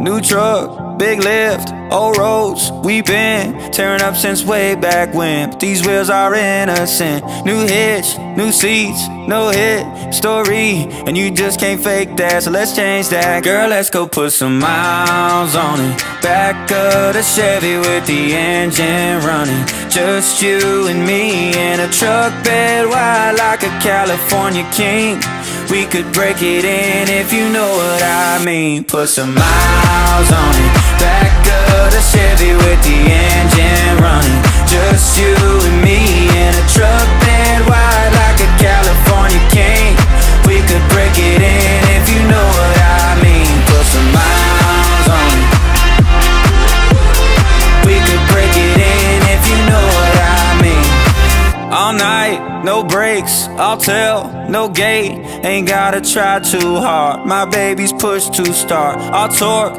New truck, big lift, old roads. We been tearing up since way back when, but these wheels are innocent. New hitch, new seats, no hit story, and you just can't fake that, so let's change that. Girl, let's go put some miles on it. Back of the Chevy with the engine running. Just you and me in a truck bed wide like a California king. We could break it in if you know what I mean. Put some miles on it. Back of the Chevy with the engine running. Just you and me in a truck bed wide like a California king. We could break it in if you know what I mean. Put some miles on it. We could break it in if you know what I mean. All night, no brakes, I'll tell, no gate. Ain't gotta try too hard, my baby's push to start. I'll torque